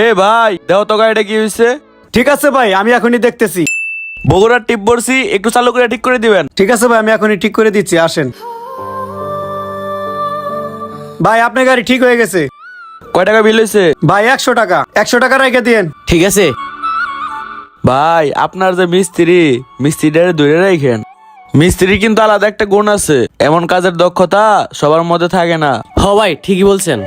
এ ভাই দেখো তো গাড়িটা কি হয়েছে। ঠিক আছে ভাই, আমি এখনই দেখতেছি। বগুড়ার টিপ বলছি, একটু চালু করে ঠিক করে দিবেন। ঠিক আছে ভাই, আমি এখনই ঠিক করে দিচ্ছি, আসেন। ভাই আপনার গাড়ি ঠিক হয়ে গেছে। কয় টাকা বিল হয়েছে? ভাই 100 টাকা, 100 টাকা রেখে দিয়েন। ঠিক আছে। ভাই আপনার যে মিস্ত্রিটারে ধরে রাখেন। মিস্ত্রি কিন্তু আলাদা একটা গুণ আছে, এমন কাজের দক্ষতা সবার মধ্যে থাকে না। হ ভাই ঠিকই বলছেন।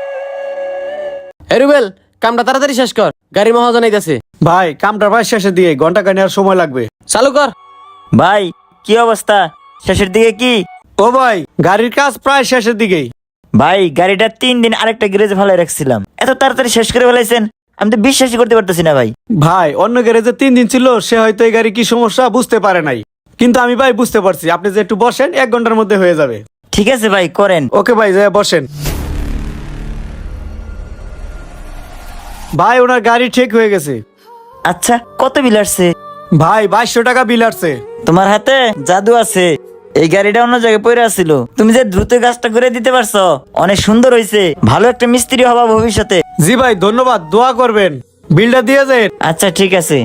এ রুবেল, কামটা তাড়াতাড়ি শেষ কর, গাড়ির মহাজন আইতাছে। ভাই কামটা ভাই শেষে দিয়ে ঘন্টা খানি আর সময় লাগবে। চালু কর। ভাই কি অবস্থা, শেষের দিকে কি? ও ভাই গাড়ির কাজ প্রায় শেষের দিকেই। ভাই গাড়িটা 3 দিন আরেকটা গ্যারেজে ফেলে রাখছিলাম, এত তাড়াতাড়ি শেষ করে ফেলাইছেন, আমি তো বিশ্বাসই করতে পারতেছি না ভাই। ভাই অন্য গ্যারেজে 3 দিন ছিল, সে হয়তো এই গাড়ি কি সমস্যা বুঝতে পারে নাই, কিন্তু আমি ভাই বুঝতে পারছি। আপনি যে একটু বসেন, 1 ঘন্টার মধ্যে হয়ে যাবে। ঠিক আছে ভাই, করেন। ওকে ভাই, যাই বসেন। ভাই ওনার গাড়ি ঠিক হয়ে গেছে। আচ্ছা কত বিল আসছে? ভাই 2200 টাকা বিল আসছে। তোমার হাতে জাদু আছে, এই গাড়িটা অন্য জায়গায় পড়ে আছিল, তুমি যে দ্রুত কাজটা করে দিতে পারছো, অনেক সুন্দর হয়েছে। ভালো একটা মিস্ত্রি হবা ভবিষ্যতে। জি ভাই ধন্যবাদ, দোয়া করবেন। বিলটা দিয়ে যান। আচ্ছা ঠিক আছে,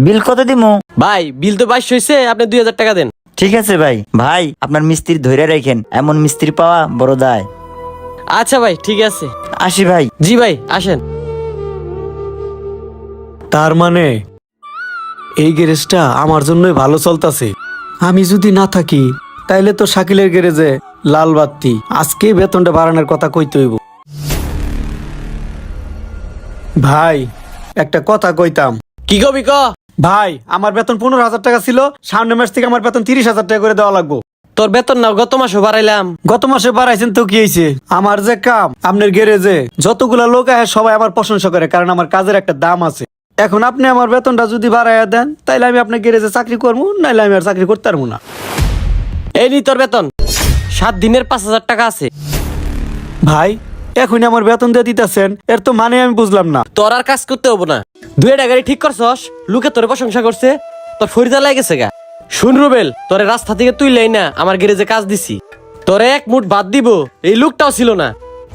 বিল কত দিমু? ভাই বিল তো 22 হয়েছে, আপনি 2000 টাকা দেন। ঠিক আছে ভাই। ভাই আপনার মিস্ত্রি ধরে রাখেন, এমন মিস্ত্রি পাওয়া বড় দায়। আচ্ছা ভাই ঠিক আছে। আসি ভাই। জি ভাই আসেন। তার মানে এই গ্যারেজটা আমার জন্যই ভালো চলতেছে। আমি যদি না থাকি তাইলে তো শাকিলের গ্যারেজে লাল বাতি। আজকে বেতনটা বাড়ানোর কথা কইতে হইব। ভাই একটা কথা কইতাম। কি কবি ক। ভাই আমার বেতন 15,000 টাকা ছিল, সামনের মাস থেকে আমার বেতন 30,000 টাকা করে দেওয়া লাগবে। তোর বেতন না গত মাসে বাড়াইলাম। গত মাসে বাড়াইছেন তো কি হয়েছে? আমার যে কাম, আপনার গ্যারেজে যতগুলা লোক আহে সবাই আমার প্রশংসা করে, কারণ আমার কাজের একটা দাম আছে। এখন আপনি আমার বেতনটা যদি বাড়াইয়া দেন, তাইলে আমি আপনার গ্যারেজে চাকরি করবো, নাইলে আমি আর চাকরি করতে পারবো না। এই নি তোর বেতন, 7 দিনের 5000 টাকা আছে। ভাই এখনই আমার বেতন দিয়ে দিতেছেন, এর তো মানে আমি বুঝলাম না। তোর আর কাজ করতে হবো না, 2টা গাড়ি ঠিক করছস, লোকে তোরে প্রশংসা করছে, তোর ফরিদা লাগেছে গা। শুন রুবেল, তোরে রাস্তা থেকে তুইলেই না আমার গ্যারেজে কাজ দিছি। তোরে এক মুঠ ভাত দিব এই লোকটাও ছিল না।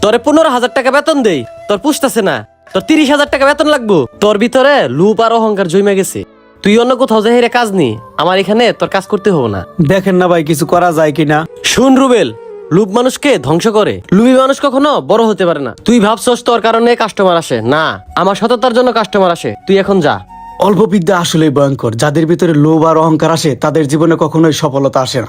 তোরে 15,000 টাকা বেতন দেই, তোর পুষতেছে না। তোর 30,000 টাকা বেতন লাগবো। তোর ভিতরে লুপ আর অহংকার জমে গেছে। তুই অন্য কোথাও যাই হেরে কাজ নি, আমার এখানে তোর কাজ করতে হবো না। দেখেন না ভাই কিছু করা যায় কিনা। শুন রুবেল, লুপ মানুষকে ধ্বংস করে, লুবি মানুষ কখনো বড় হতে পারে না। তুই ভাবছস তোর কারণে কাস্টমার আসে না, আমার সততার জন্য কাস্টমার আসে। তুই এখন যা। অল্প বিদ্যা আসলেই ভয়ঙ্কর। যাদের ভিতরে লোভ আর অহংকার আসে তাদের জীবনে কখনোই সফলতা আসে না।